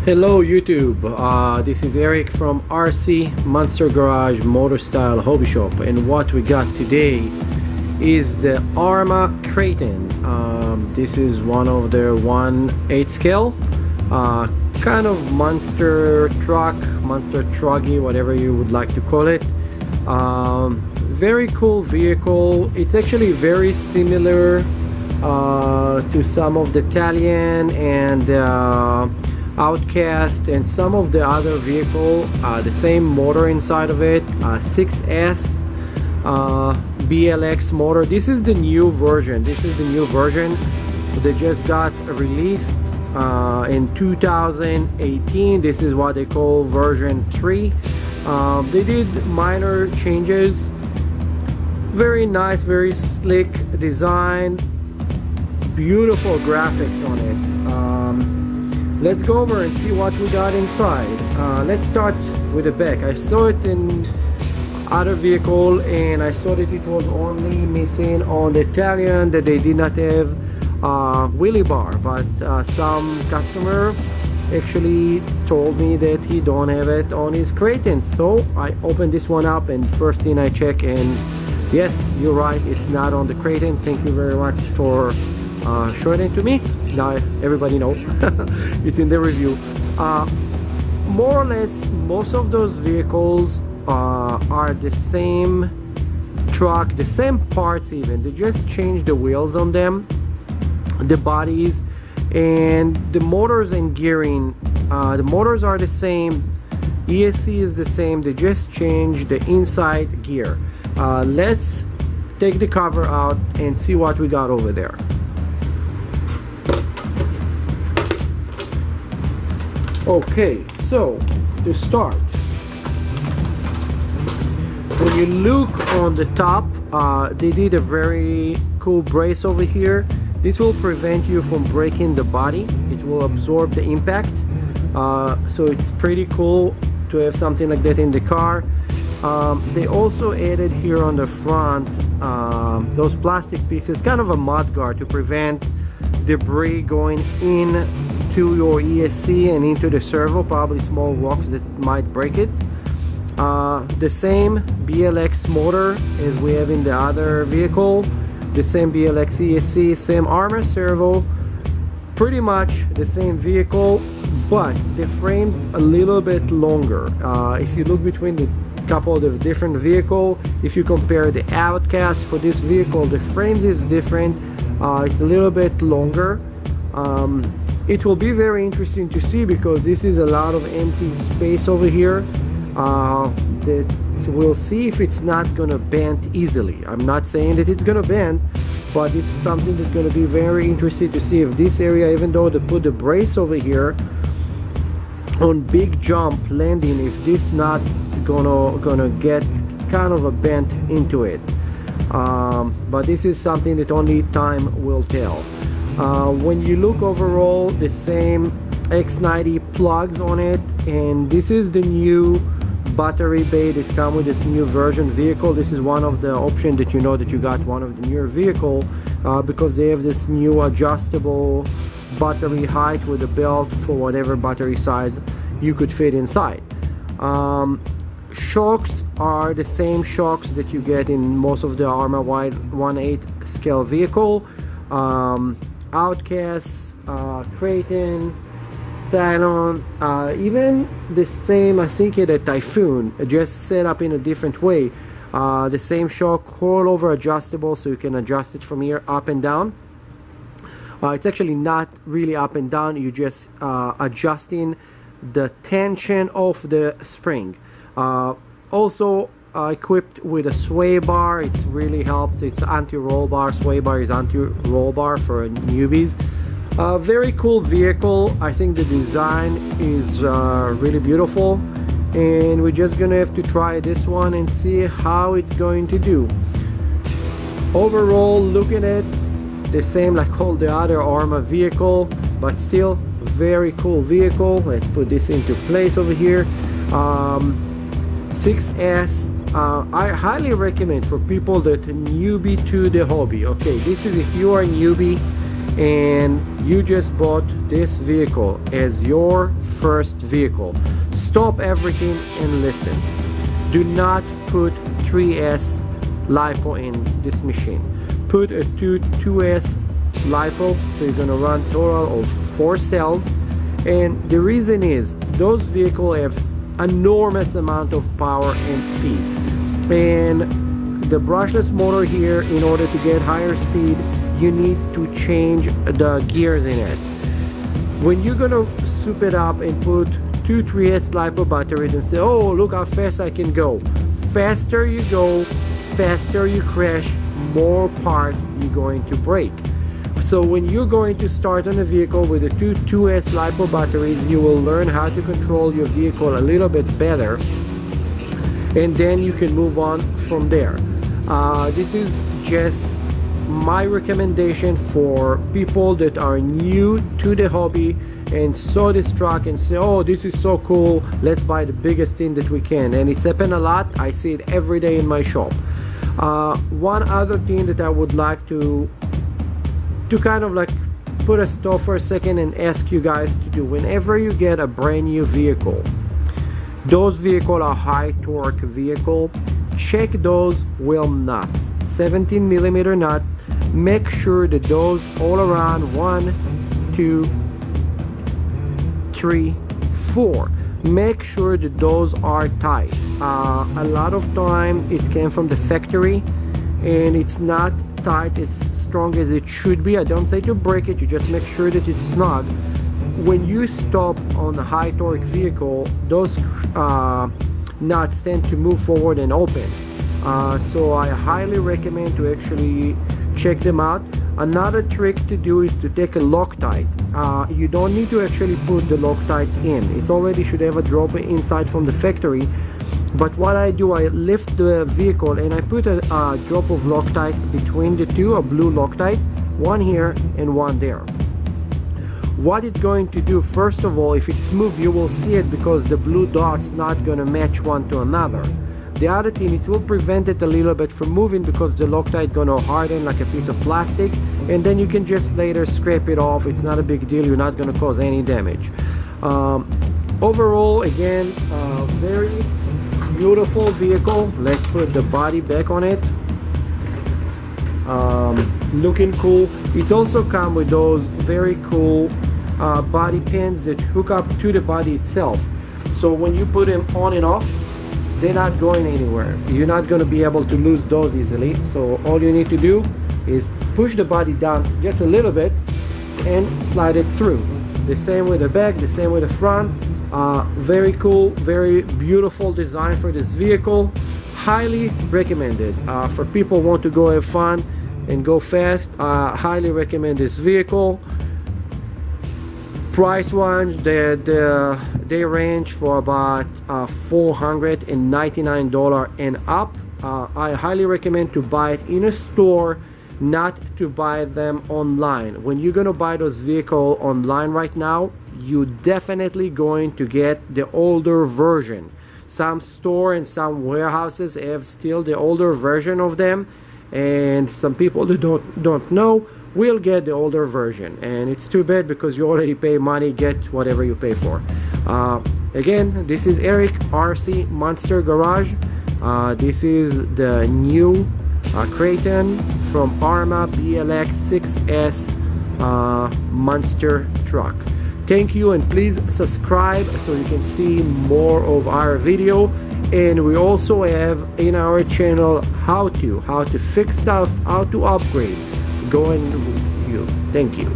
Hello YouTube, this is Eric from RC Monster Garage MotoStyle Hobby Shop, and what we got today is the Arrma Kraton. This is one of the 1/8 scale, kind of monster truck, monster truggy, whatever you would like to call it. Very cool vehicle. It's actually very similar to some of the Italian and Outcast and some of the other vehicle, the same motor inside of it, 6S BLX motor. This is the new version. They just got released in 2018. This is what they call version 3. They did minor changes. Very nice, very slick design, beautiful graphics on it. Let's go over and see what we got inside. Let's start with the back. I saw it in other vehicle and I saw that it was only missing on the Italian, that they did not have wheelie bar, but some customer actually told me that he don't have it on his Kraton. So I opened this one up and first thing I check, and yes, you're right, it's not on the Kraton. Thank you very much for showing it to me. Now everybody know it's in the review. More or less most of those vehicles are the same truck, the same parts. Even they just changed the wheels on them, the bodies, and the motors and gearing. The motors are the same, ESC is the same, they just changed the inside gear. Let's take the cover out and see what we got over there. Okay, so to start, when you look on the top, they did a very cool brace over here. This will prevent you from breaking the body. It will absorb the impact. So it's pretty cool to have something like that in the car. They also added here on the front those plastic pieces, kind of a mud guard to prevent debris going in to your ESC and into the servo, probably small rocks that might break it. The same BLX motor as we have in the other vehicle, the same BLX ESC, same Arrma servo, pretty much the same vehicle, but the frame's a little bit longer. If you look between the couple of different vehicle, if you compare the Outcast for this vehicle, the frames is different. It's a little bit longer. It will be very interesting to see because this is a lot of empty space over here. That we'll see if it's not gonna bend easily. I'm not saying that it's gonna bend, but it's something that's gonna be very interesting to see if this area, even though they put the brace over here on big jump landing, if this not gonna get kind of a bend into it. But this is something that only time will tell. When you look overall, the same X90 plugs on it, and this is the new battery bay that come with this new version vehicle. This is one of the options that you know that you got one of the newer vehicle, because they have this new adjustable battery height with a belt for whatever battery size you could fit inside. Shocks are the same shocks that you get in most of the Arrma 1/8 scale vehicle. Outcast, Kraton, Talon, even the same, I think the Typhoon, just set up in a different way. The same shock, rollover adjustable, so you can adjust it from here up and down. It's actually not really up and down, you just adjusting the tension of the spring. Also equipped with a sway bar. It's really helped. It's anti-roll bar. Sway bar is anti-roll bar for newbies. Very cool vehicle. I think the design is really beautiful, and we're just gonna have to try this one and see how it's going to do. Overall, looking at the same like all the other Arrma vehicle, but still very cool vehicle. Let's put this into place over here. 6S. I highly recommend for people that are newbie to the hobby. Okay, this is if you are a newbie and you just bought this vehicle as your first vehicle, stop everything and listen. Do not put 3S LiPo in this machine. Put a 2S LiPo, so you're gonna run total of 4 cells. And the reason is those vehicles have enormous amount of power and speed, and the brushless motor here, in order to get higher speed, you need to change the gears in it. When you're gonna soup it up and put 2 3S LiPo batteries and say, oh, look how fast I can go, faster you go, faster you crash, more part you're going to break. So when you're going to start on a vehicle with the 2S LiPo batteries, you will learn how to control your vehicle a little bit better, and then you can move on from there. This is just my recommendation for people that are new to the hobby and saw this truck and say, oh, this is so cool, let's buy the biggest thing that we can. And it's happened a lot. I see it every day in my shop. One other thing that I would like to kind of like put a stop for a second and ask you guys to do, whenever you get a brand new vehicle, those vehicles are high torque vehicle, check those wheel nuts, 17 millimeter nut. Make sure that those all around 1, 2, 3, 4, make sure that those are tight. A lot of time it came from the factory and it's not tight as strong as it should be. I don't say to break it, you just make sure that it's snug. When you stop on a high torque vehicle, those nuts tend to move forward and open. So I highly recommend to actually check them out. Another trick to do is to take a Loctite. You don't need to actually put the Loctite in. It already should have a drop inside from the factory. But what I do, I lift the vehicle and I put a drop of Loctite between the two, a blue Loctite, one here and one there. What it's going to do, first of all, if it's smooth, you will see it because the blue dot's not going to match one to another. The other thing, it will prevent it a little bit from moving because the Loctite gonna harden like a piece of plastic, and then you can just later scrape it off. It's not a big deal, you're not gonna cause any damage. Overall, again, very beautiful vehicle. Let's put the body back on it. Looking cool. It's also come with those very cool body pins that hook up to the body itself. So when you put them on and off, they're not going anywhere. You're not going to be able to lose those easily. So all you need to do is push the body down just a little bit and slide it through. The same with the back, the same with the front. Very cool, very beautiful design for this vehicle. Highly recommended for people who want to go have fun and go fast. Highly recommend this vehicle. Price one, they range for about $499 and up. I highly recommend to buy it in a store, not to buy them online. When you're gonna buy those vehicles online right now, you definitely going to get the older version. Some store and some warehouses have still the older version of them, and some people that don't know will get the older version, and it's too bad because you already pay money, get whatever you pay for. Again, this is Eric, RC Monster Garage. This is the new Kraton from Arrma BLX 6S monster truck. Thank you, and please subscribe so you can see more of our video. And we also have in our channel how to fix stuff, how to upgrade. Go and view. Thank you.